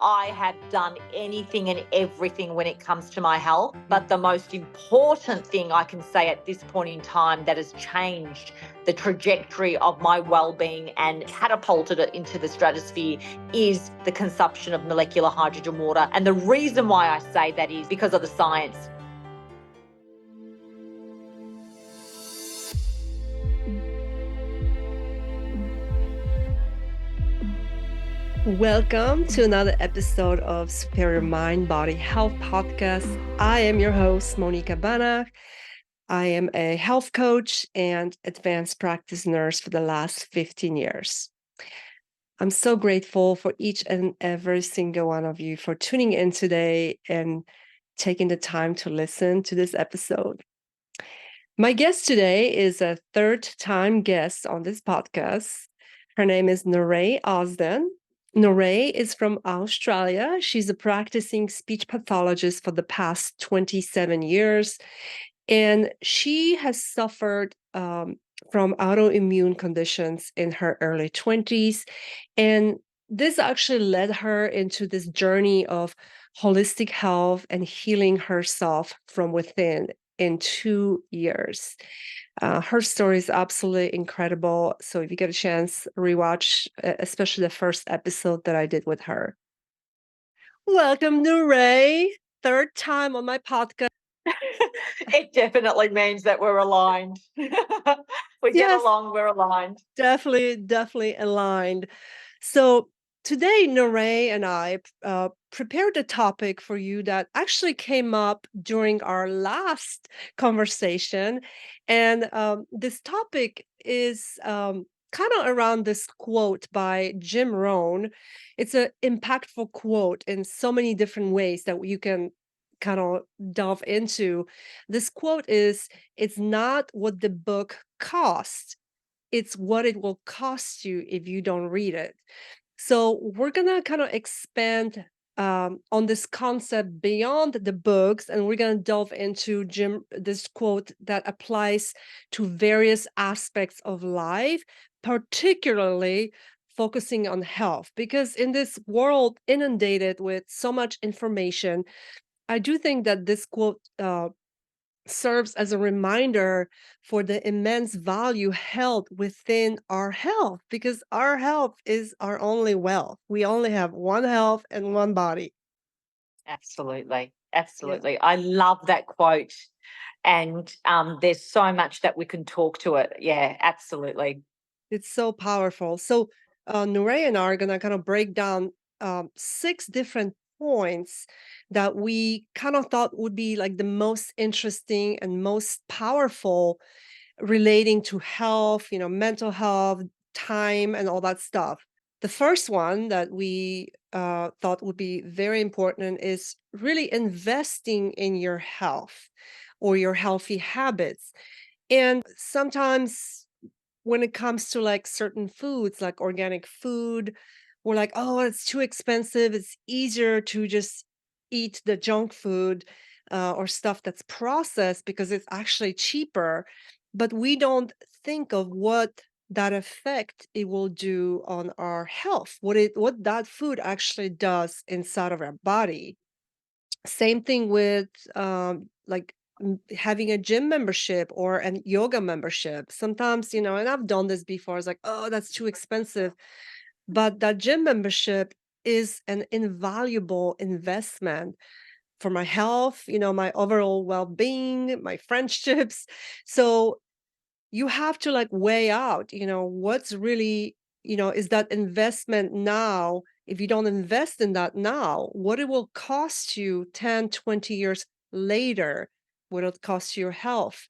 I have done anything and everything when it comes to my health, but the most important thing I can say at this point in time that has changed the trajectory of my well-being and catapulted it into the stratosphere is the consumption of molecular hydrogen water. And the reason why I say that is because of the science. Welcome to another episode of Superior Mind Body Health Podcast. I am your host, Monika Banach. I am a health coach and advanced practice nurse for the last 15 years. I'm so grateful for each and every single one of you for tuning in today and taking the time to listen to this episode. My guest today is a third-time guest on this podcast. Her name is Nuray Ozden. Nuray is from Australia. She's a practicing speech pathologist for the past 27 years, and she has suffered from autoimmune conditions in her early 20s. And this actually led her into this journey of holistic health and healing herself from within in 2 years. Her story is absolutely incredible. So if you get a chance, rewatch, especially the first episode that I did with her. Welcome, Nuray. Third time on my podcast. It definitely means that we're aligned. We get Yes, along, we're aligned. definitely aligned. So today, Nuray and I prepared a topic for you that actually came up during our last conversation. And this topic is kind of around this quote by Jim Rohn. It's an impactful quote in so many different ways that you can kind of delve into. This quote is, "It's not what the book costs, it's what it will cost you if you don't read it." So we're gonna kind of expand on this concept beyond the books, and we're gonna delve into this quote that applies to various aspects of life, particularly focusing on health. Because in this world inundated with so much information, I do think that this quote serves as a reminder for the immense value held within our health, because our health is our only wealth. We only have one health and one body. Absolutely. Yeah. Absolutely. I love that quote. And there's so much that we can talk to it. Yeah, absolutely. It's so powerful. So, Nuray and I are going to kind of break down 6 different points that we kind of thought would be like the most interesting and most powerful relating to health, mental health, time, and all that stuff. The first one that we thought would be very important is really investing in your health or your healthy habits. And sometimes when it comes to like certain foods, like organic food, we're like, oh, it's too expensive. It's easier to just eat the junk food or stuff that's processed because it's actually cheaper. But we don't think of what that effect it will do on our health, what that food actually does inside of our body. Same thing with like having a gym membership or an yoga membership. Sometimes, and I've done this before. It's like, oh, that's too expensive. But that gym membership is an invaluable investment for my health, my overall well-being, my friendships. So you have to like weigh out, what's really, is that investment now? If you don't invest in that now, what it will cost you 10, 20 years later, what it'll cost you your health.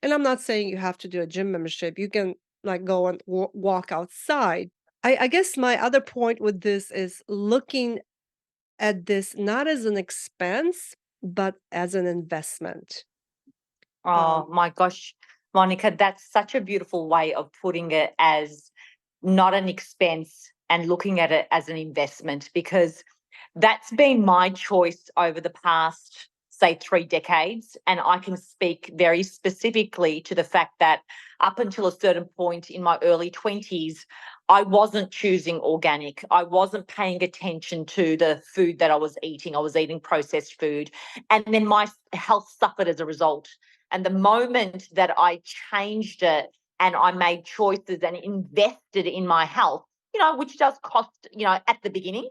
And I'm not saying you have to do a gym membership. You can like go and walk outside. I guess my other point with this is looking at this not as an expense, but as an investment. Oh my gosh, Monica, that's such a beautiful way of putting it, as not an expense and looking at it as an investment, because that's been my choice over the past, say, 3 decades. And I can speak very specifically to the fact that up until a certain point in my early 20s, I wasn't choosing organic. I wasn't paying attention to the food that I was eating. I was eating processed food. And then my health suffered as a result. And the moment that I changed it and I made choices and invested in my health, which does cost, at the beginning,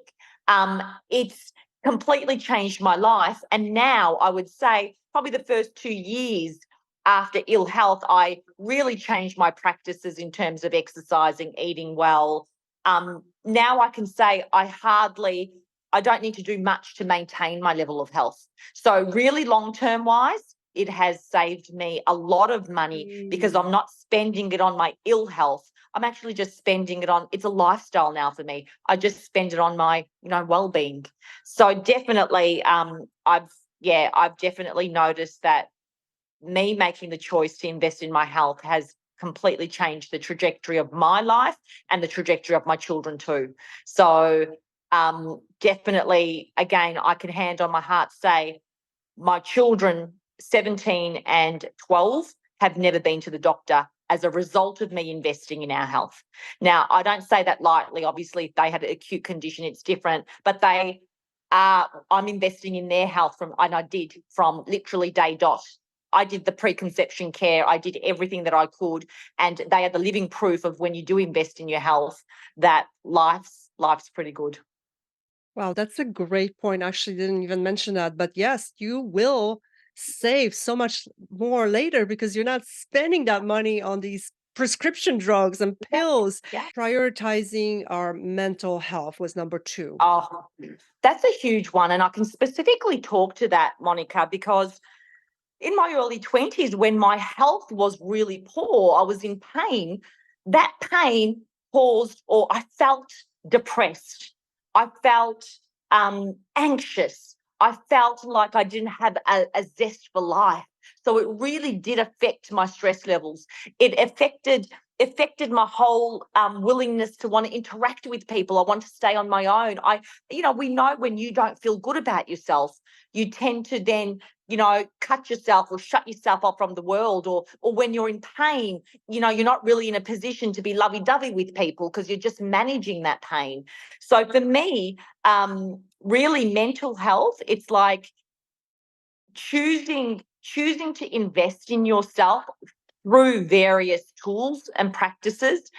it's completely changed my life. And now I would say probably the first 2 years after ill health, I really changed my practices in terms of exercising, eating well. Now I can say I don't need to do much to maintain my level of health. So really long-term wise, it has saved me a lot of money because I'm not spending it on my ill health. I'm actually just spending it on, it's a lifestyle now for me. I just spend it on my, well-being. So definitely, I've definitely noticed that me making the choice to invest in my health has completely changed the trajectory of my life and the trajectory of my children too. So definitely, again, I can hand on my heart say my children, 17 and 12, have never been to the doctor as a result of me investing in our health. Now, I don't say that lightly. Obviously, if they had an acute condition, it's different, but I'm investing in their health and I did from literally day dot. I did the preconception care. I did everything that I could. And they are the living proof of when you do invest in your health, that life's pretty good. Wow, that's a great point. Actually, didn't even mention that. But yes, you will save so much more later because you're not spending that money on these prescription drugs and Yeah. pills. Yeah. Prioritizing our mental health was number two. Oh, that's a huge one. And I can specifically talk to that, Monica, because in my early 20s, when my health was really poor, I was in pain. That pain caused, or I felt depressed. I felt anxious. I felt like I didn't have a zest for life. So it really did affect my stress levels. It affected my whole willingness to want to interact with people. I want to stay on my own. We know when you don't feel good about yourself, you tend to then cut yourself or shut yourself off from the world, or when you're in pain, you're not really in a position to be lovey-dovey with people because you're just managing that pain. So for me, really mental health, it's like choosing to invest in yourself through various tools and practices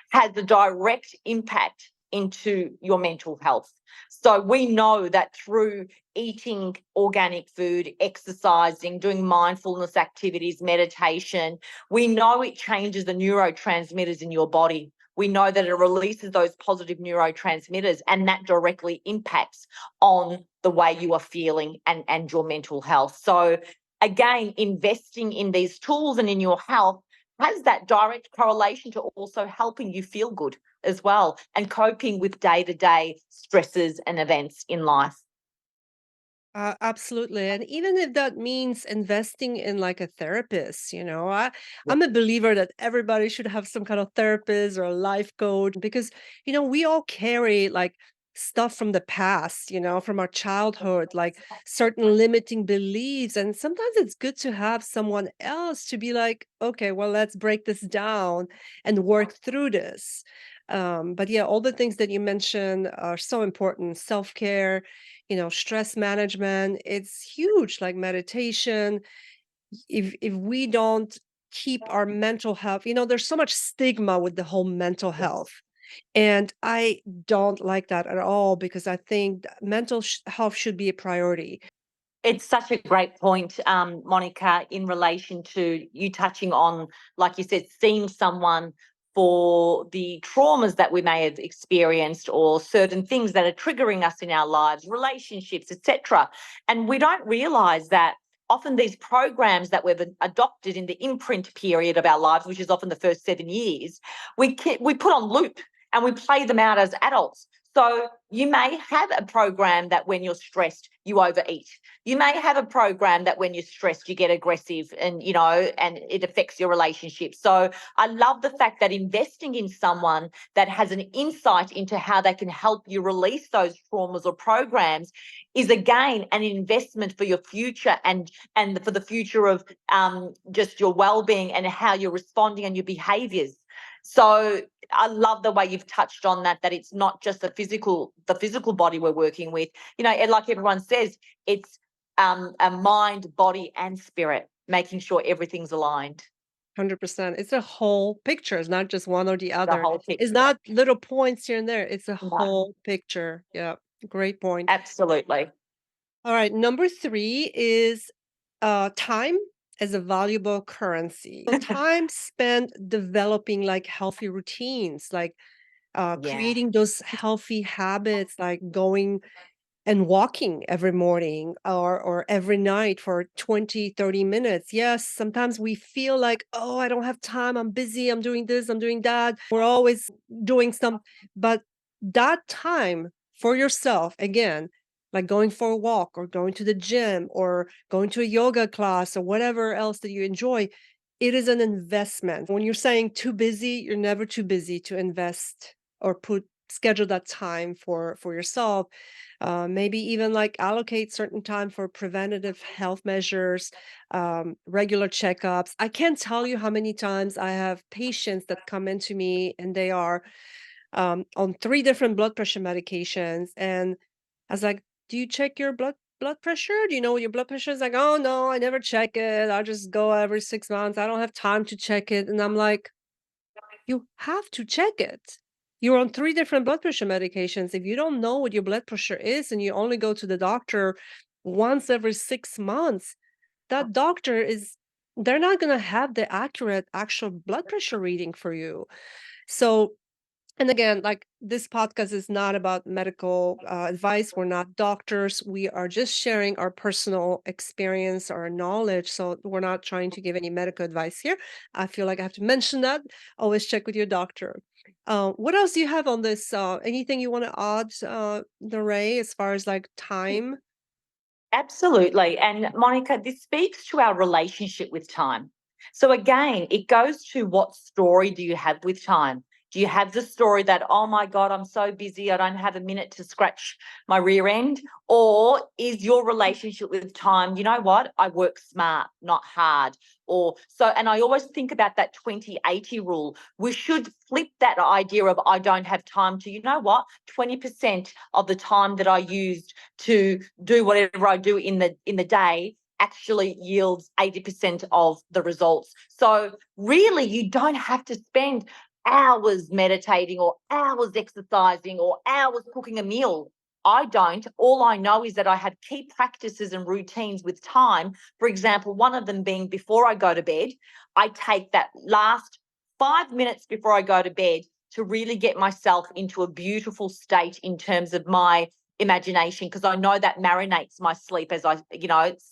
has a direct impact into your mental health. So we know that through eating organic food, exercising, doing mindfulness activities, meditation, we know it changes the neurotransmitters in your body. We know that it releases those positive neurotransmitters, and that directly impacts on the way you are feeling and your mental health. So again, investing in these tools and in your health has that direct correlation to also helping you feel good as well and coping with day-to-day stresses and events in life. Absolutely. And even if that means investing in like a therapist, Yeah. I'm a believer that everybody should have some kind of therapist or a life coach because, we all carry like stuff from the past, from our childhood, like certain limiting beliefs. And sometimes it's good to have someone else to be like, okay, well, let's break this down and work through this. But yeah, all the things that you mentioned are so important. Self-care, stress management, it's huge, like meditation. If we don't keep our mental health, there's so much stigma with the whole mental health. And I don't like that at all because I think that mental health should be a priority. It's such a great point, Monica, in relation to you touching on, like you said, seeing someone for the traumas that we may have experienced or certain things that are triggering us in our lives, relationships, etc. And we don't realize that often these programs that we've adopted in the imprint period of our lives, which is often the first 7 years, we put on loop and we play them out as adults. So you may have a program that when you're stressed, you overeat. You may have a program that when you're stressed, you get aggressive and it affects your relationship. So I love the fact that investing in someone that has an insight into how they can help you release those traumas or programs is again an investment for your future and for the future of just your well-being and how you're responding and your behaviors. So I love the way you've touched on that it's not just the physical body we're working with. And like everyone says, it's a mind, body, and spirit, making sure everything's aligned. 100%. It's a whole picture. It's not just one or the The other. whole It's picture. not little points here and there. It's a No, whole picture. Yeah, great point. absolutely. All right, number 3 is time as a valuable currency. Time spent developing like healthy routines, like Yeah. creating those healthy habits, like going and walking every morning or every night for 20, 30 minutes. Yes, sometimes we feel like, oh, I don't have time. I'm busy. I'm doing this. I'm doing that. We're always doing some, but that time for yourself, again, like going for a walk or going to the gym or going to a yoga class or whatever else that you enjoy, it is an investment. When you're saying too busy, you're never too busy to invest or schedule that time for yourself. Maybe even like allocate certain time for preventative health measures, regular checkups. I can't tell you how many times I have patients that come into me and they are on 3 different blood pressure medications. And I was like, do you check your blood pressure? Do you know what your blood pressure is? Like, oh no, I never check it. I just go every 6 months. I don't have time to check it. And I'm like, you have to check it. You're on 3 different blood pressure medications. If you don't know what your blood pressure is and you only go to the doctor once every 6 months, that doctor they're not going to have the accurate actual blood pressure reading for you. So, and again, like this podcast is not about medical advice. We're not doctors. We are just sharing our personal experience, our knowledge. So we're not trying to give any medical advice here. I feel like I have to mention that. Always check with your doctor. What else do you have on this? Anything you want to add, Nuray, as far as like time? Absolutely. And Monica, this speaks to our relationship with time. So again, it goes to what story do you have with time? Do you have the story that, oh my God, I'm so busy, I don't have a minute to scratch my rear end? Or is your relationship with time, you know what? I work smart, not hard. Or so, and I always think about that 20/80 rule. We should flip that idea of I don't have time to, you know what? 20% of the time that I used to do whatever I do in the day actually yields 80% of the results. So really, you don't have to spend hours meditating or hours exercising or hours cooking a meal. I don't. All I know is that I have key practices and routines with time. For example, one of them being before I go to bed, I take that last 5 minutes before I go to bed to really get myself into a beautiful state in terms of my imagination, because I know that marinates my sleep as I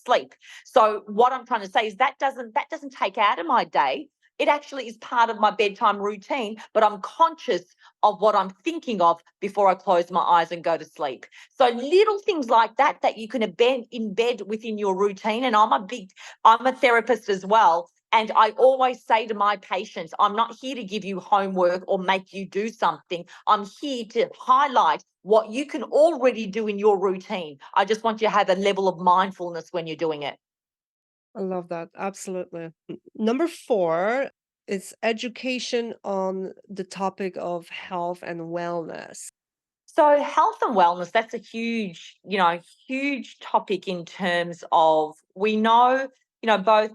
sleep. So what I'm trying to say is that doesn't take out of my day. It actually is part of my bedtime routine, but I'm conscious of what I'm thinking of before I close my eyes and go to sleep. So little things like that you can embed within your routine. And I'm a therapist as well. And I always say to my patients, I'm not here to give you homework or make you do something. I'm here to highlight what you can already do in your routine. I just want you to have a level of mindfulness when you're doing it. I love that. Absolutely. Number 4 is education on the topic of health and wellness. So health and wellness, that's a huge topic in terms of, we know, both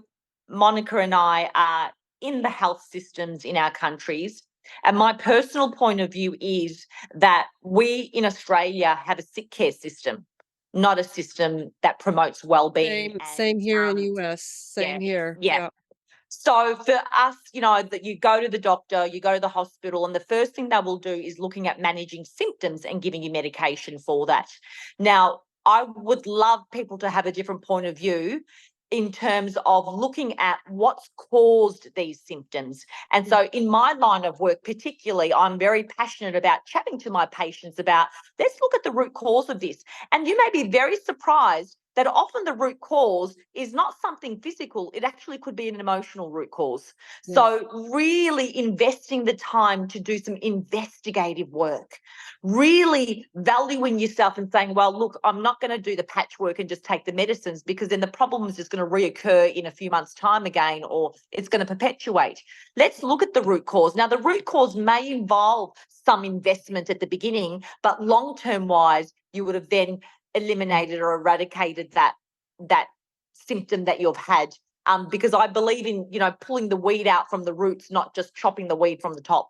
Monica and I are in the health systems in our countries. And my personal point of view is that we in Australia have a sick care system, not a system that promotes well-being. Same here in US. Yeah, Same here. yeah. Yeah. So for us, that you go to the doctor, you go to the hospital, and the first thing they will do is looking at managing symptoms and giving you medication for that. Now, I would love people to have a different point of view in terms of looking at what's caused these symptoms. And so in my line of work, particularly, I'm very passionate about chatting to my patients about, let's look at the root cause of this. And you may be very surprised that often the root cause is not something physical, it actually could be an emotional root cause. Yes. So, really investing the time to do some investigative work, really valuing yourself and saying, well, look, I'm not going to do the patchwork and just take the medicines, because then the problem is just going to reoccur in a few months' time again, or it's going to perpetuate. Let's look at the root cause. Now, the root cause may involve some investment at the beginning, but long-term wise, you would have then eliminated or eradicated that symptom that you've had. Because I believe in, pulling the weed out from the roots, not just chopping the weed from the top.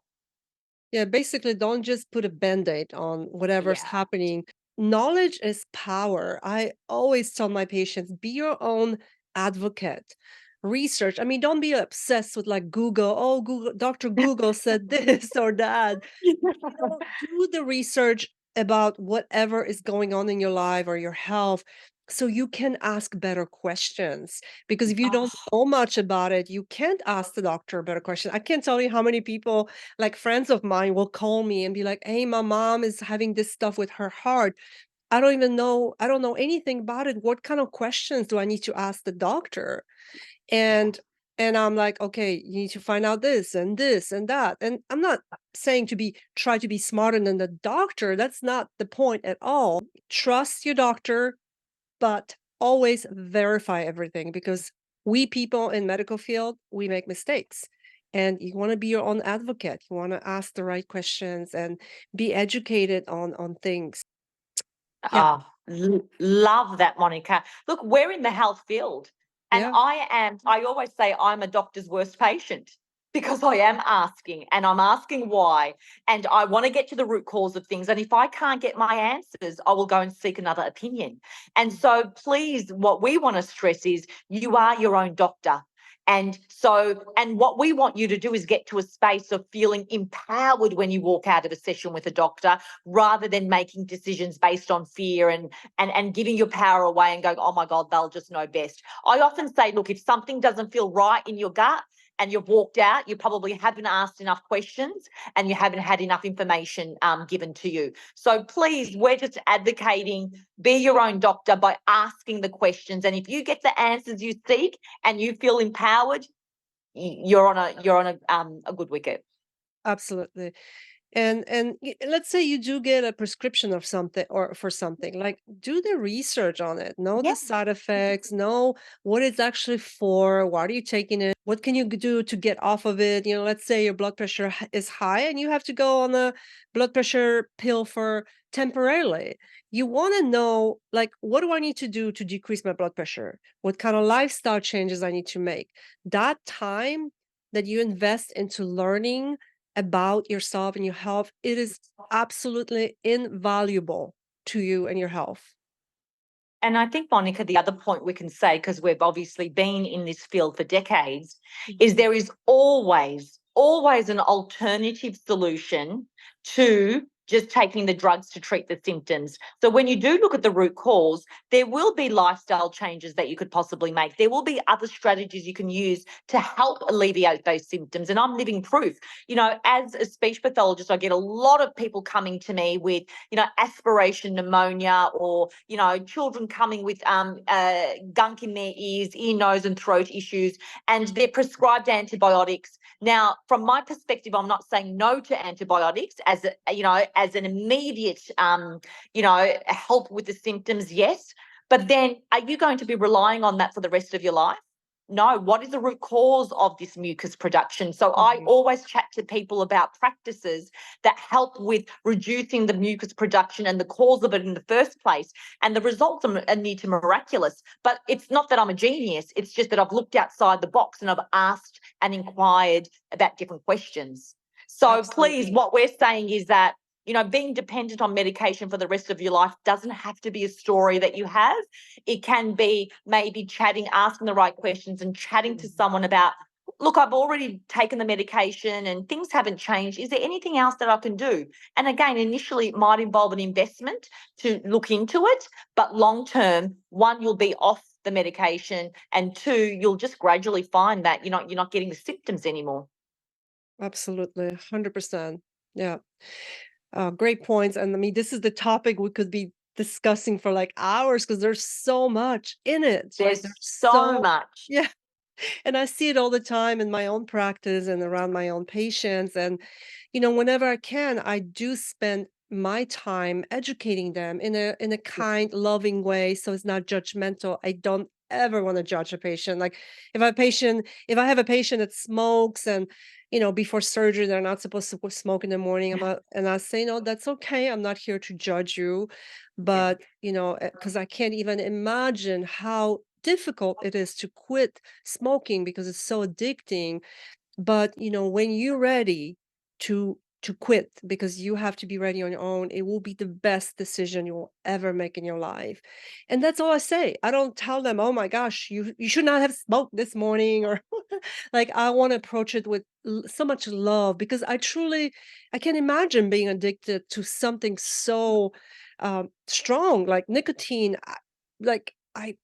Yeah, basically, don't just put a band-aid on whatever's Yeah. happening. Knowledge is power. I always tell my patients, be your own advocate. Research. I mean, don't be obsessed with like Google. Oh, Google, Dr. Google said this or that. Do the research about whatever is going on in your life or your health so you can ask better questions. Because if you don't Oh, know much about it, you can't ask the doctor a better question. I can't tell you how many people, like friends of mine, will call me and be like, hey, my mom is having this stuff with her heart. I don't know anything about it. What kind of questions do I need to ask the doctor? yeah. And I'm like, "Okay, you need to find out this and that." And I'm not saying to be try to be smarter than the doctor, that's not the point at all. Trust your doctor, but always verify everything, because we people in medical field, we make mistakes. And you wanna be your own advocate. You wanna ask the right questions and be educated on things. Yeah, Oh, love that, Monica. Look, we're in the health field, and yeah, I always say I'm a doctor's worst patient, because I am asking and I'm asking why, and I want to get to the root cause of things. And if I can't get my answers, I will go and seek another opinion. And so, please, what we want to stress is you are your own doctor. And what we want you to do is get to a space of feeling empowered when you walk out of a session with a doctor, rather than making decisions based on fear and giving your power away and going, oh my God, they'll just know best. I often say, look, if something doesn't feel right in your gut and you've walked out, you probably haven't asked enough questions and you haven't had enough information given to you. So please, we're just advocating, be your own doctor by asking the questions. And if you get the answers you seek and you feel empowered, you're on a good wicket. absolutely. And let's say you do get a prescription of something or for something, like do the research on it, know the Yeah. side effects, know what it's actually for, why are you taking it, what can you do to get off of it. Let's say your blood pressure is high and you have to go on a blood pressure pill for temporarily. You want to know, like, what do I need to do to decrease my blood pressure, what kind of lifestyle changes I need to make. That time that you invest into learning about yourself and your health, it is absolutely invaluable to you and your health. And I think, Monica, the other point we can say, because we've obviously been in this field for decades, is Mhm. there is always an alternative solution to just taking the drugs to treat the symptoms. So when you do look at the root cause, there will be lifestyle changes that you could possibly make. There will be other strategies you can use to help alleviate those symptoms. And I'm living proof. As a speech pathologist, I get a lot of people coming to me with, aspiration pneumonia, or, children coming with gunk in their ears, ear, nose, and throat issues, and they're prescribed antibiotics. Now, from my perspective, I'm not saying no to antibiotics as an immediate, help with the symptoms. Yes, but then are you going to be relying on that for the rest of your life? No. What is the root cause of this mucus production? So I Mhm. always chat to people about practices that help with reducing the mucus production and the cause of it in the first place. And the results are near to miraculous. But it's not that I'm a genius. It's just that I've looked outside the box and I've asked and inquired about different questions. So please, Absolutely. what we're saying is that, being dependent on medication for the rest of your life doesn't have to be a story that you have. It can be maybe chatting, asking the right questions and chatting to Mhm. someone about, look, I've already taken the medication and things haven't changed. Is there anything else that I can do? And again, initially it might involve an investment to look into it, but long term, one, you'll be off the medication, and two, you'll just gradually find that you're not getting the symptoms anymore. Absolutely. 100%. Yeah. Great points. And I mean, this is the topic we could be discussing for like hours because there's so much in it. Like There's there's so so much. yeah. And I see it all the time in my own practice and around my own patients. And, whenever I can, I do spend my time educating them in a kind, loving way. So it's not judgmental. I don't ever want to judge a patient. Like if I have a patient that smokes and before surgery they're not supposed to smoke in the morning. And I say, no, that's okay. I'm not here to judge you. Yeah. But, because I can't even imagine how difficult it is to quit smoking because it's so addicting. But, when you're ready to quit because you have to be ready on your own, it will be the best decision you will ever make in your life. And that's all I say. I don't tell them, "Oh my gosh, you should not have smoked this morning," or like I want to approach it with so much love because I can imagine being addicted to something so strong like nicotine. Like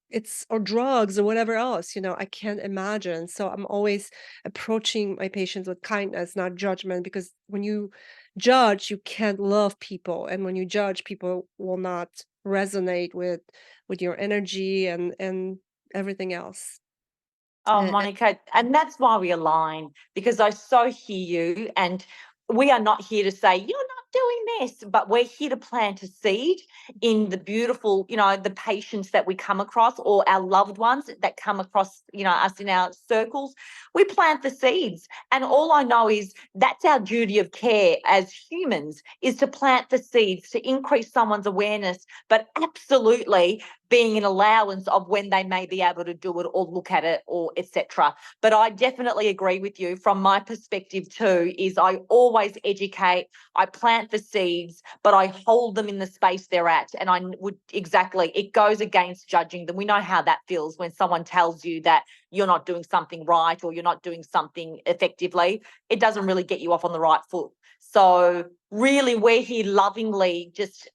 it's or drugs or whatever else, I can't imagine. So I'm always approaching my patients with kindness, not judgment, because when you judge, you can't love people. And when you judge, people will not resonate with your energy and everything else. Oh, Uh, Monica, and that's why we align because I so hear you. And we are not here to say, you're not doing this, but we're here to plant a seed in the beautiful, the patients that we come across or our loved ones that come across, us in our circles. We plant the seeds. And all I know is that's our duty of care as humans is to plant the seeds to increase someone's awareness, but absolutely being an allowance of when they may be able to do it or look at it or etc. But I definitely agree with you from my perspective too, is I always educate, I plant the seeds, but I hold them in the space they're at. And I would exactly, it goes against judging them. We know how that feels when someone tells you that you're not doing something right or you're not doing something effectively. It doesn't really get you off on the right foot. So really we're here lovingly just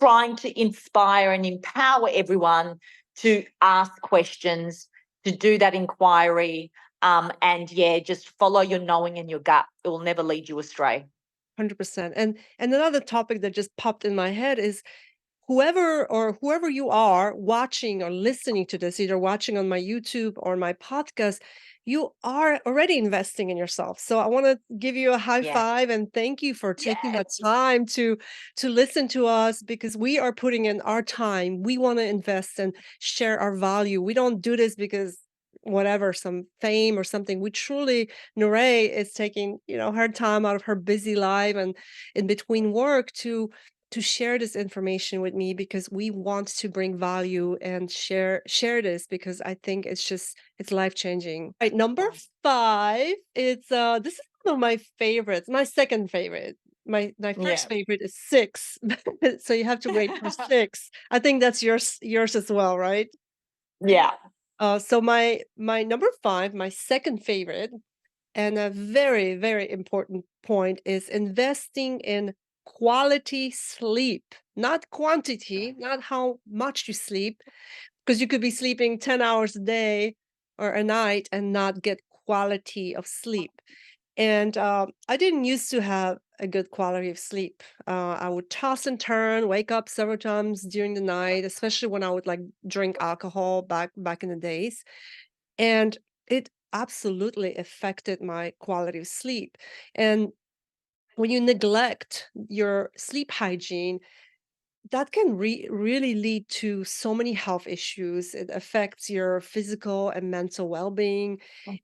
trying to inspire and empower everyone to ask questions, to do that inquiry, and yeah, just follow your knowing and your gut. It will never lead you astray. 100%. And another topic that just popped in my head is whoever you are watching or listening to this, either watching on my YouTube or my podcast, you are already investing in yourself. So I want to give you a high Yeah. five and thank you for taking the Yes. time to listen to us because we are putting in our time. We want to invest and share our value. We don't do this because whatever some fame or something. We truly Nuray is taking her time out of her busy life and in between work to share this information with me because we want to bring value and share this because I think it's life changing. Right, number 5, it's this is one of my favorites, my second favorite. My Yeah. first favorite is 6. So you have to wait for 6. I think that's yours as well, right? Yeah. So my number 5, my second favorite, and a very, very important point is investing in quality sleep, not quantity, not how much you sleep, because you could be sleeping 10 hours a day or a night and not get quality of sleep. And I didn't used to have a good quality of sleep. I would toss and turn, wake up several times during the night, especially when I would like drink alcohol back in the days. And it absolutely affected my quality of sleep. And when you neglect your sleep hygiene, that can really lead to so many health issues. It affects your physical and mental well-being.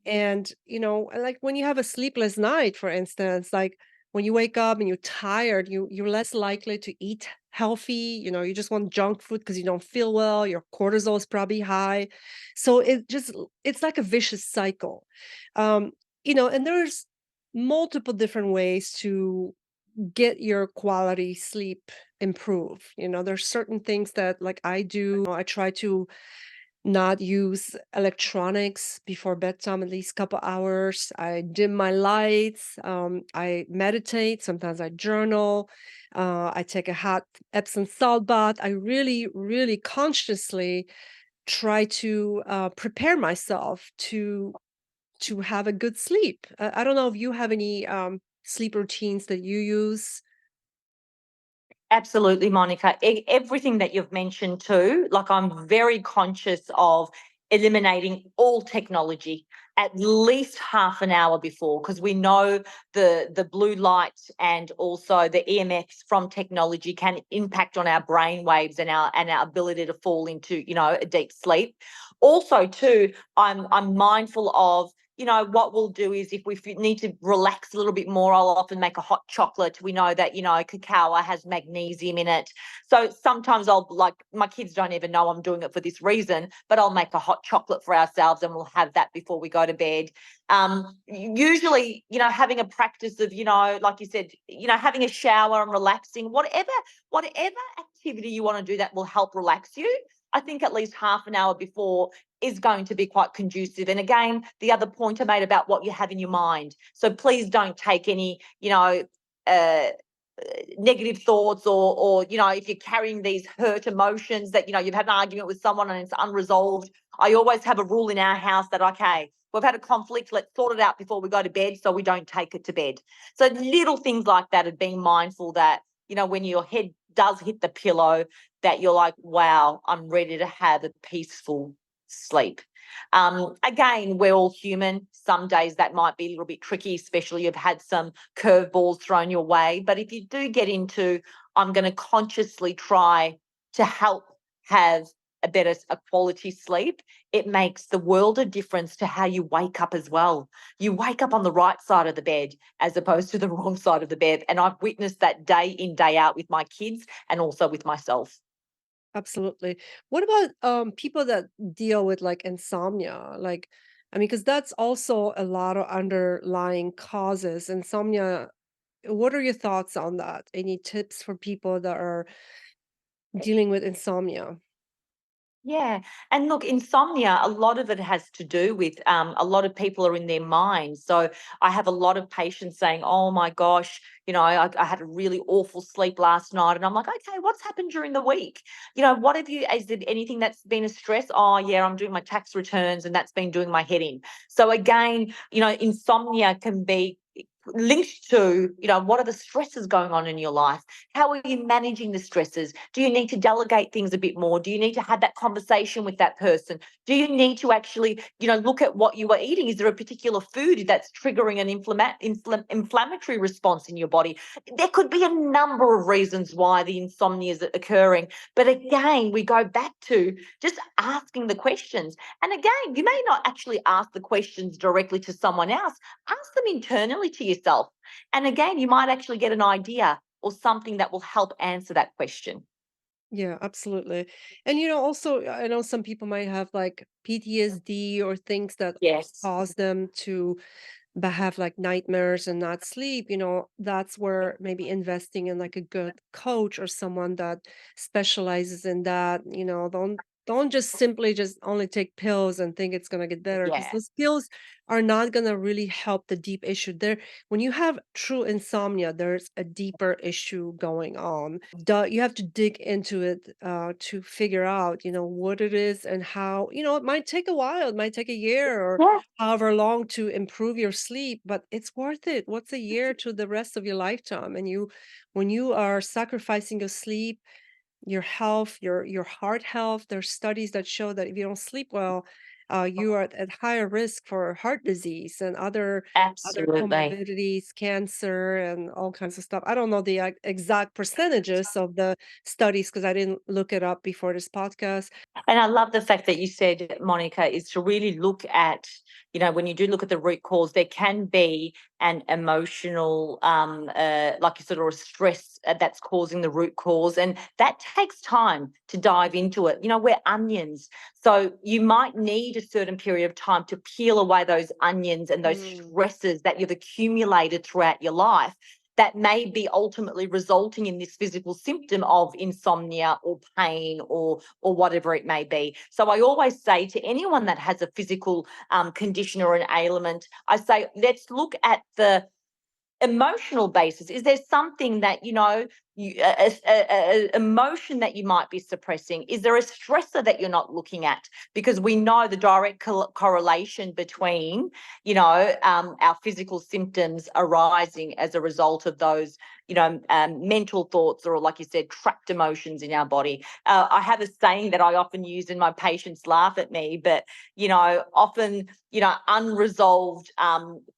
And, like when you have a sleepless night, for instance, like when you wake up and you're tired, you're less likely to eat healthy. You just want junk food because you don't feel well. Your cortisol is probably high. So it's like a vicious cycle. Um, and there's multiple different ways to get your quality sleep improve. There's certain things that like I do. I try to not use electronics before bedtime at least couple hours. I dim my lights. I meditate. Sometimes I journal. I take a hot Epsom salt bath. I really, really consciously try to prepare myself to have a good sleep. I don't know if you have any sleep routines that you use. Absolutely, Monica. Everything that you've mentioned too, like I'm very conscious of eliminating all technology at least half an hour before, because we know the blue light and also the EMFs from technology can impact on our brain waves and our ability to fall into, a deep sleep. Also too, I'm mindful of, what we'll do is if we need to relax a little bit more, I'll often make a hot chocolate. We know that, cacao has magnesium in it. So sometimes my kids don't even know I'm doing it for this reason, but I'll make a hot chocolate for ourselves and we'll have that before we go to bed. Usually, having a practice of, like you said, having a shower and relaxing, whatever activity you want to do that will help relax you. I think at least half an hour before is going to be quite conducive. And again, the other point I made about what you have in your mind. So please don't take any, negative thoughts or if you're carrying these hurt emotions that, you've had an argument with someone and it's unresolved. I always have a rule in our house that, okay, we've had a conflict, let's sort it out before we go to bed so we don't take it to bed. So little things like that of being mindful that, when your head does hit the pillow, that you're like, wow, I'm ready to have a peaceful sleep. Again, we're all human. Some days that might be a little bit tricky, especially you've had some curveballs thrown your way. But if you do get into, I'm going to consciously try to help have a quality sleep, it makes the world a difference to how you wake up as well. You wake up on the right side of the bed as opposed to the wrong side of the bed. And I've witnessed that day in, day out with my kids and also with myself. Absolutely. What about people that deal with like insomnia? Like, I mean, because that's also a lot of underlying causes. Insomnia, what are your thoughts on that? Any tips for people that are dealing with insomnia? Yeah. And look, insomnia, a lot of it has to do with a lot of people are in their minds. So I have a lot of patients saying, oh my gosh, I had a really awful sleep last night. And I'm like, okay, what's happened during the week? Is there anything that's been a stress? Oh, yeah, I'm doing my tax returns and that's been doing my head in. So again, insomnia can be linked to, what are the stresses going on in your life? How are you managing the stresses? Do you need to delegate things a bit more? Do you need to have that conversation with that person? Do you need to actually, look at what you are eating? Is there a particular food that's triggering an inflammatory response in your body? There could be a number of reasons why the insomnia is occurring. But again, we go back to just asking the questions. And again, you may not actually ask the questions directly to someone else. Ask them internally to yourself. And again, you might actually get an idea or something that will help answer that question. Yeah, absolutely. And also I know some people might have like PTSD or things that Yes. cause them to have like nightmares and not sleep. That's where maybe investing in like a good coach or someone that specializes in that. Don't just simply just only take pills and think it's going to get better, because Yeah. those pills are not going to really help the deep issue there. When you have true insomnia, there's a deeper issue going on. You have to dig into it to figure out what it is and how. It might take a while, it might take a year or Yeah. however long to improve your sleep, but it's worth it. What's a year to the rest of your lifetime? And when you are sacrificing your sleep, your health, your heart health, there's studies that show that if you don't sleep well, you are at higher risk for heart disease and other Absolutely. comorbidities, cancer, and all kinds of stuff. I don't know the exact percentages of the studies because I didn't look it up before this podcast. And I love the fact that you said, Monica, is to really look at, when you do look at the root cause, there can be an emotional, like you said, or a stress that's causing the root cause. And that takes time to dive into it. We're onions. So you might need a certain period of time to peel away those onions and those Mm, stresses that you've accumulated throughout your life that may be ultimately resulting in this physical symptom of insomnia or pain or whatever it may be. So I always say to anyone that has a physical condition or an ailment, I say, let's look at the emotional basis. Is there something that, emotion that you might be suppressing? Is there a stressor that you're not looking at? Because we know the direct correlation between, our physical symptoms arising as a result of those, mental thoughts, or like you said, trapped emotions in our body. I have a saying that I often use, and my patients laugh at me, but, often, unresolved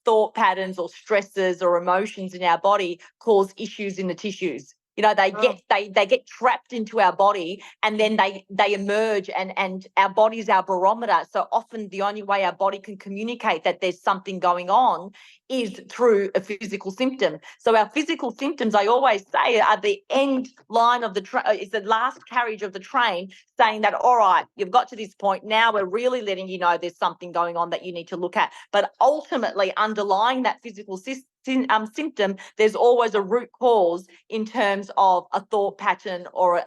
thought patterns or stresses or emotions in our body cause issues in the tissues. They get trapped into our body, and then they emerge, and our body is our barometer. So often the only way our body can communicate that there's something going on is through a physical symptom. So our physical symptoms, I always say, are the end line of the is the last carriage of the train, saying that, all right, you've got to this point, now we're really letting you know there's something going on that you need to look at. But ultimately, underlying that physical symptom, there's always a root cause in terms of a thought pattern or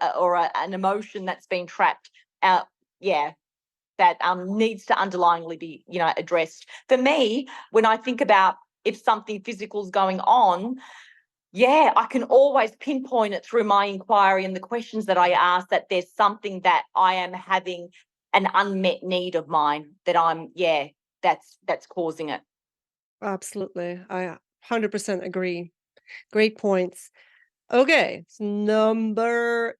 an emotion that's been trapped out. That needs to underlyingly be, addressed. For me, when I think about if something physical is going on, I can always pinpoint it through my inquiry and the questions that I ask, that there's something that I am having, an unmet need of mine, that that's causing it. Absolutely. I 100% agree. Great points. Okay, so number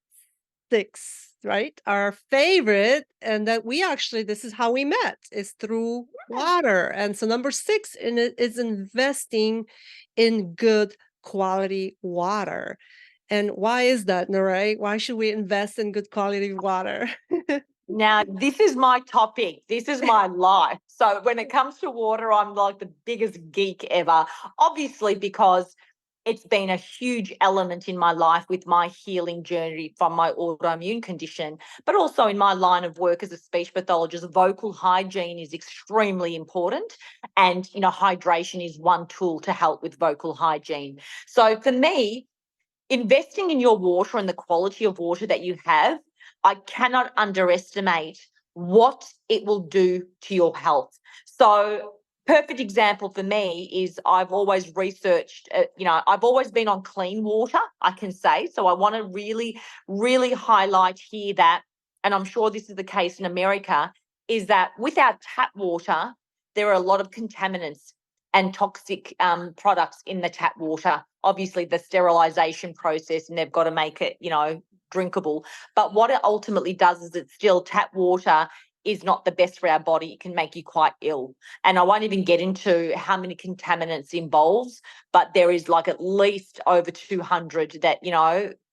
6, right? Our favorite, and that this is how we met, is through water. And so number 6 in it is investing in good quality water. And why is that, Nuray? Why should we invest in good quality water? Now, this is my topic. This is my life. So when it comes to water, I'm like the biggest geek ever, obviously, because it's been a huge element in my life with my healing journey from my autoimmune condition, but also in my line of work as a speech pathologist. Vocal hygiene is extremely important, and hydration is one tool to help with vocal hygiene. So for me, investing in your water and the quality of water that you have, I cannot underestimate what it will do to your health. So perfect example for me is, I've always researched, I've always been on clean water, I can say. So I want to really, really highlight here that, and I'm sure this is the case in America, is that with our tap water, there are a lot of contaminants and toxic products in the tap water. Obviously, the sterilisation process, and they've got to make it, drinkable. But what it ultimately does is, it's still, tap water is not the best for our body. It can make you quite ill. And I won't even get into how many contaminants involves, but there is like at least over 200 that,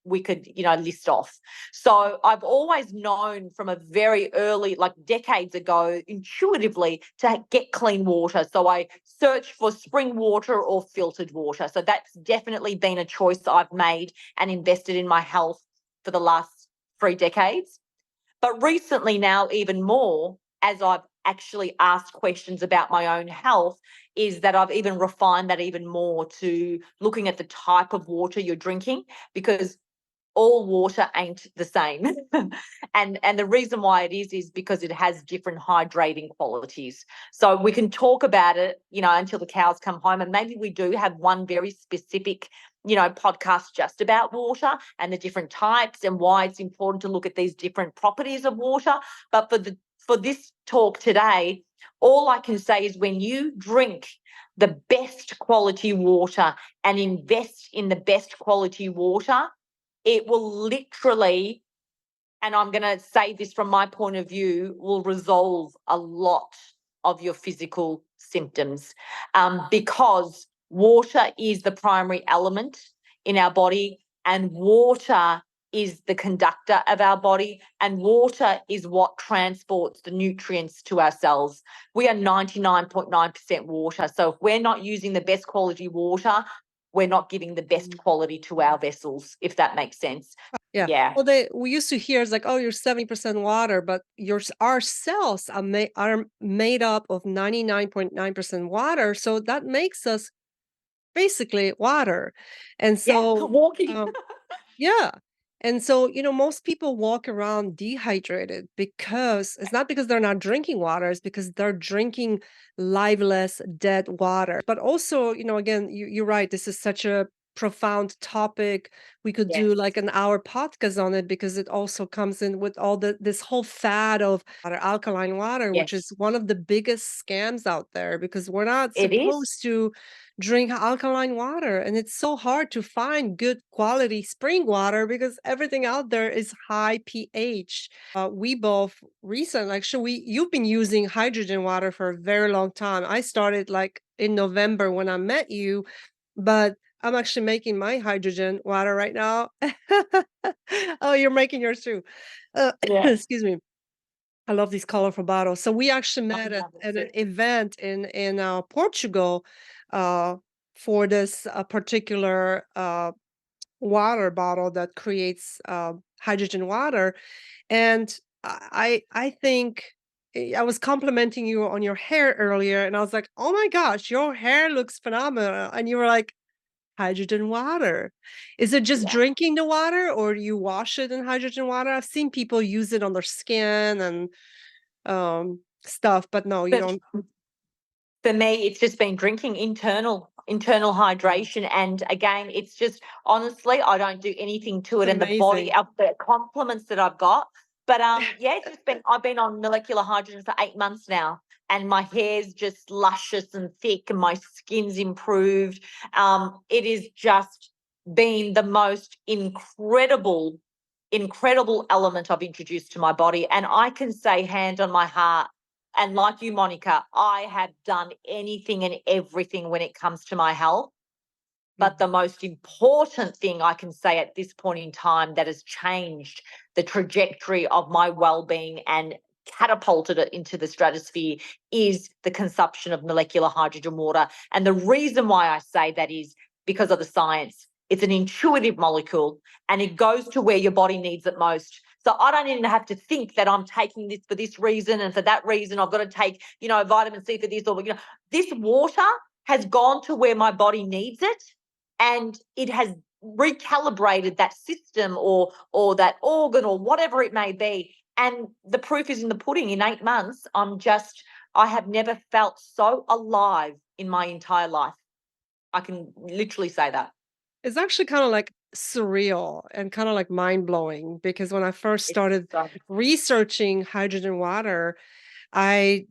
we could, list off. So I've always known from a very early, like decades ago, intuitively, to get clean water. So I search for spring water or filtered water. So that's definitely been a choice I've made and invested in my health for the last 3 decades. But recently now, even more, as I've actually asked questions about my own health, is that I've even refined that even more to looking at the type of water you're drinking, because all water ain't the same. and the reason why it is because it has different hydrating qualities. So we can talk about it, until the cows come home, and maybe we do have one very specific, podcast just about water and the different types and why it's important to look at these different properties of water. But for this talk today, all I can say is, when you drink the best quality water and invest in the best quality water, it will literally, and I'm going to say this from my point of view, will resolve a lot of your physical symptoms, because water is the primary element in our body, and water is the conductor of our body, and water is what transports the nutrients to our cells. We are 99.9% water. So if we're not using the best quality water, we're not giving the best quality to our vessels, if that makes sense. Yeah. Yeah. Well, we used to hear, it's like, oh, you're 70% water, but our cells are made up of 99.9% water. So that makes us basically water. And so, Walking. yeah. And so, most people walk around dehydrated, because it's not because they're not drinking water, it's because they're drinking lifeless, dead water. But also, again, you're right. This is such a profound topic. We could do like Yes. an hour podcast on it because it also comes in with all this whole fad of water, alkaline water, which is Yes. one of the biggest scams out there because we're not It is. supposed to drink alkaline water. And it's so hard to find good quality spring water because everything out there is high pH. We both recently, actually, you've been using hydrogen water for a very long time. I started like in November when I met you, but I'm actually making my hydrogen water right now. Oh, you're making yours too. Yeah. Excuse me. I love these colorful bottles. So we actually I met love at an it. event in Portugal uh, for this particular water bottle that creates hydrogen water. And I think I was complimenting you on your hair earlier, and I was like, "Oh my gosh, your hair looks phenomenal!" And you were like, "Hydrogen water." Is it just Yeah. drinking the water, or do you wash it in hydrogen water? I've seen people use it on their skin and stuff, but no, you But don't. for me, it's just been drinking internal hydration, and again, it's just honestly, I don't do anything to It's it, and the body, amazing. the compliments that I've got. But yeah, it's just been I've been on molecular hydrogen for 8 months now, and my hair's just luscious and thick, and my skin's improved. It is just been the most incredible element I've introduced to my body, and I can say, hand on my heart, and like you, Monica, I have done anything and everything when it comes to my health. But the Mhm. most important thing I can say at this point in time that has changed the trajectory of my well-being and catapulted it into the stratosphere is the consumption of molecular hydrogen water. And the reason why I say that is because of the science. It's an intuitive molecule and it goes to where your body needs it most. So I don't even have to think that I'm taking this for this reason and for that reason. I've got to take, vitamin C for this, or, this water has gone to where my body needs it, and it has recalibrated that system or that organ or whatever it may be. And the proof is in the pudding. In 8 months, I have never felt so alive in my entire life. I can literally say that. It's actually kind of like surreal and kind of like mind blowing because when I first It's started researching hydrogen water, I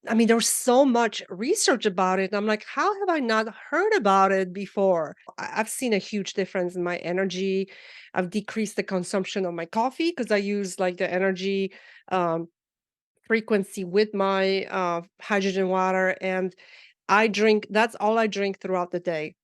I mean, there's so much research about it. And I'm like, how have I not heard about it before? I've seen a huge difference in my energy. I've decreased the consumption of my coffee because I use like the energy um, frequency with my hydrogen water. And that's all I drink throughout the day.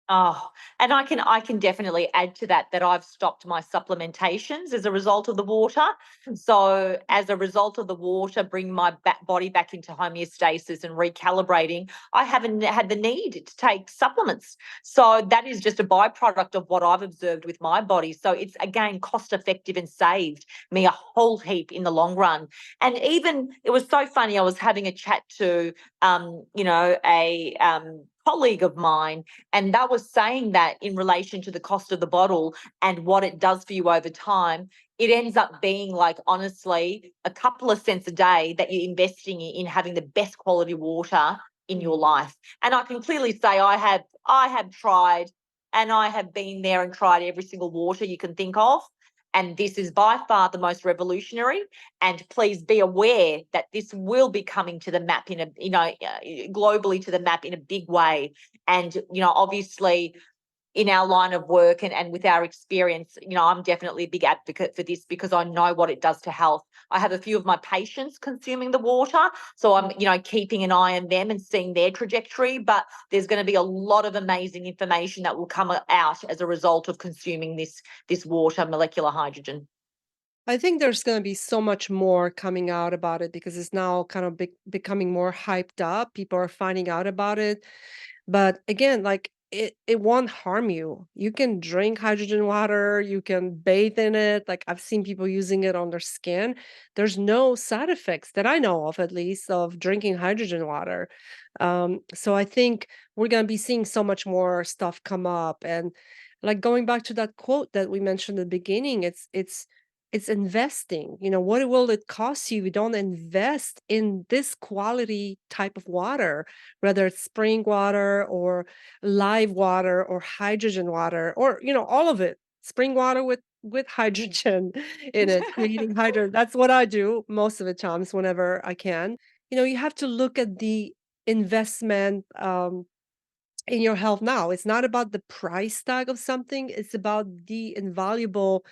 Oh, and I can definitely add to that I've stopped my supplementations as a result of the water. So as a result of the water bring my body back into homeostasis and recalibrating, I haven't had the need to take supplements. So that is just a byproduct of what I've observed with my body. So it's again cost effective and saved me a whole heap in the long run. And even it was so funny. I was having a chat to a colleague of mine, and that was saying that in relation to the cost of the bottle and what it does for you over time, it ends up being like, honestly, a couple of cents a day that you're investing in having the best quality water in your life. And I can clearly say I have tried, and I have been there and tried every single water you can think of. And this is by far the most revolutionary. And please be aware that this will be coming to the map globally to the map in a big way. And, obviously in our line of work and with our experience, I'm definitely a big advocate for this because I know what it does to health. I have a few of my patients consuming the water, so I'm, keeping an eye on them and seeing their trajectory. But there's going to be a lot of amazing information that will come out as a result of consuming this water, molecular hydrogen. I think there's going to be so much more coming out about it because it's now kind of becoming more hyped up. People are finding out about it. But again, like it won't harm you. You can drink hydrogen water, you can bathe in it. Like I've seen people using it on their skin. There's no side effects that I know of, at least, of drinking hydrogen water. So I think we're going to be seeing so much more stuff come up. And like going back to that quote that we mentioned at the beginning, it's It's investing. What will it cost you if you don't invest in this quality type of water, whether it's spring water or live water or hydrogen water or, all of it. Spring water with hydrogen in it, creating hydrogen. That's what I do most of the times whenever I can. You have to look at the investment in your health now. It's not about the price tag of something, it's about the invaluable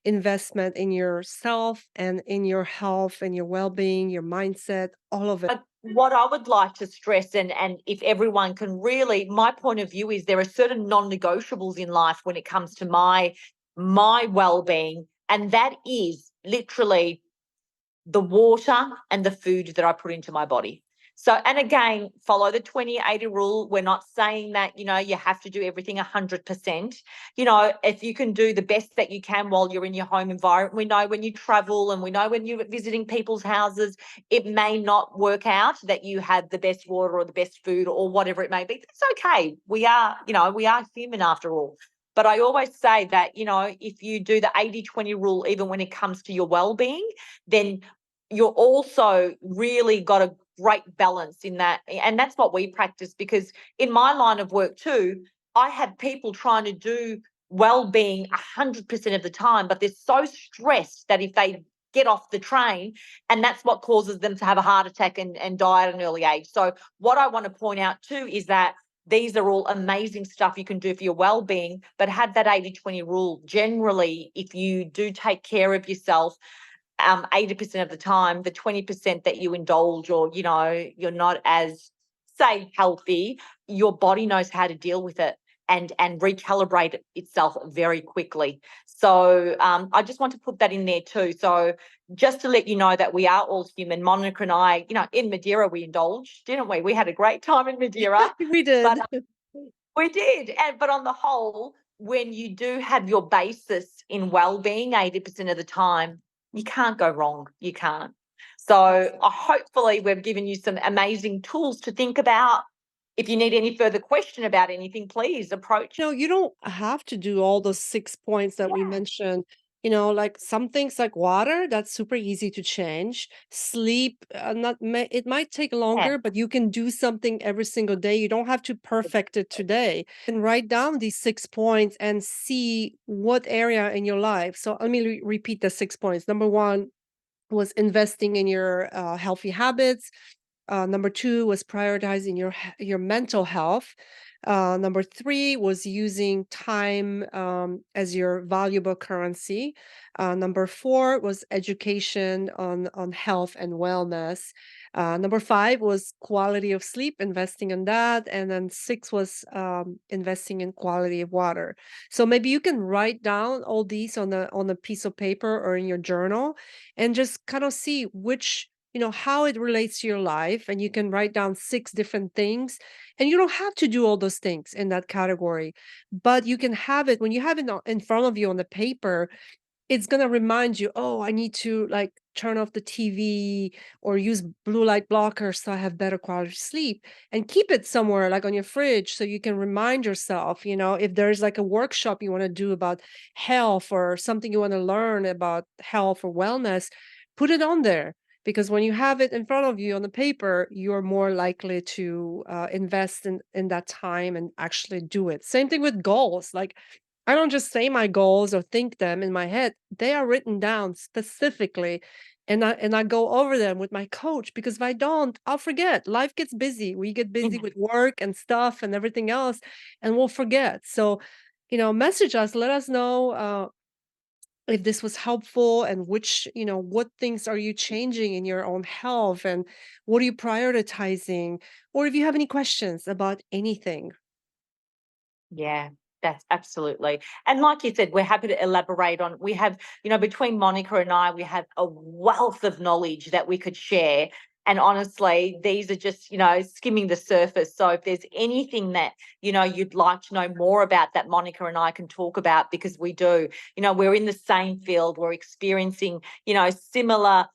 investment in yourself and in your health and your well-being, your mindset, all of it. But what I would like to stress, and if everyone can really, my point of view is there are certain non-negotiables in life when it comes to my well-being, and that is literally the water and the food that I put into my body. So, and again, follow the 20-80 rule. We're not saying that, you have to do everything 100%. If you can do the best that you can while you're in your home environment, we know when you travel and we know when you're visiting people's houses, it may not work out that you had the best water or the best food or whatever it may be. That's okay. We are human after all. But I always say that, if you do the 80-20 rule, even when it comes to your well-being, then you're also really got a great balance in that. And that's what we practice, because in my line of work too, I have people trying to do well-being 100% of the time, but they're so stressed that if they get off the train, and that's what causes them to have a heart attack and die at an early age. So what I want to point out too is that these are all amazing stuff you can do for your well-being, but have that 80-20 rule. Generally, if you do take care of yourself, 80% of the time, the 20% that you indulge or, you're not as, say, healthy, your body knows how to deal with it and recalibrate itself very quickly. So I just want to put that in there too. So just to let you know that we are all human. Monica and I, in Madeira, we indulged, didn't we? We had a great time in Madeira. We did. But we did. But on the whole, when you do have your basis in well-being 80% of the time, you can't go wrong. You can't. So hopefully we've given you some amazing tools to think about. If you need any further question about anything, please approach. You don't have to do all those 6 points that we mentioned. Like some things like water, that's super easy to change. Sleep, it might take longer, but you can do something every single day. You don't have to perfect it today. And write down these 6 points and see what area in your life. So let me repeat the 6 points. Number 1 was investing in your healthy habits. Number 2 was prioritizing your mental health. Number 3 was using time as your valuable currency. Number 4 was education on health and wellness. Number 5 was quality of sleep, investing in that. And then 6 was investing in quality of water. So maybe you can write down all these on a piece of paper or in your journal and just kind of see which how it relates to your life, and you can write down 6 different things, and you don't have to do all those things in that category, but you can have it when you have it in front of you on the paper. It's going to remind you, oh, I need to like turn off the TV or use blue light blockers so I have better quality sleep, and keep it somewhere like on your fridge so you can remind yourself, if there's like a workshop you want to do about health or something you want to learn about health or wellness, put it on there. Because when you have it in front of you on the paper, you're more likely to invest in that time and actually do it. Same thing with goals. Like, I don't just say my goals or think them in my head. They are written down specifically, and I go over them with my coach, because if I don't, I'll forget. Life gets busy. We get busy with work and stuff and everything else, and we'll forget. So, message us, let us know if this was helpful, and what things are you changing in your own health, and what are you prioritizing, or if you have any questions about anything. Yeah, that's absolutely. And like you said, we're happy to elaborate on. We have, between Monica and I, we have a wealth of knowledge that we could share. And honestly, these are just, skimming the surface. So if there's anything that, you'd like to know more about, that Monica and I can talk about, because we do, we're in the same field, we're experiencing, similar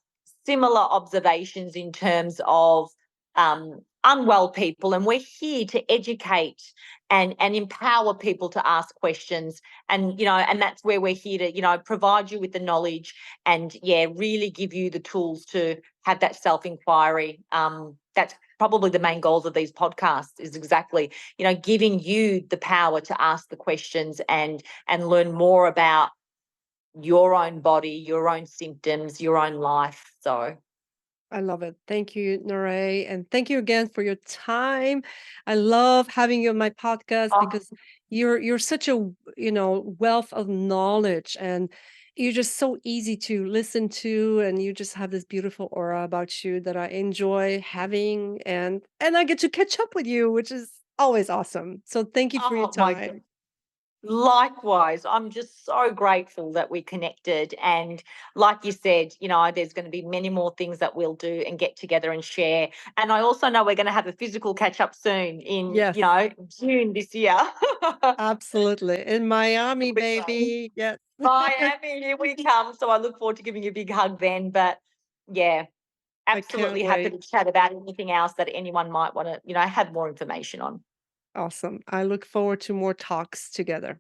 observations in terms of unwell people, and we're here to educate and empower people to ask questions. And, and that's where we're here to, provide you with the knowledge and, really give you the tools to have that self-inquiry. That's probably the main goals of these podcasts, is exactly, giving you the power to ask the questions and learn more about your own body, your own symptoms, your own life. So, I love it. Thank you, Nuray. And thank you again for your time. I love having you on my podcast oh, because you're such a wealth of knowledge, and you're just so easy to listen to, and you just have this beautiful aura about you that I enjoy having, and I get to catch up with you, which is always awesome. So thank you for your oh my time. Likewise, I'm just so grateful that we connected. And like you said, there's going to be many more things that we'll do and get together and share. And I also know we're going to have a physical catch up soon in, Yes, June this year. absolutely. In Miami, With baby. Yes. Miami, here we come. So I look forward to giving you a big hug then. But yeah, I can't absolutely happy wait. to chat about anything else that anyone might want to, have more information on. Awesome. I look forward to more talks together.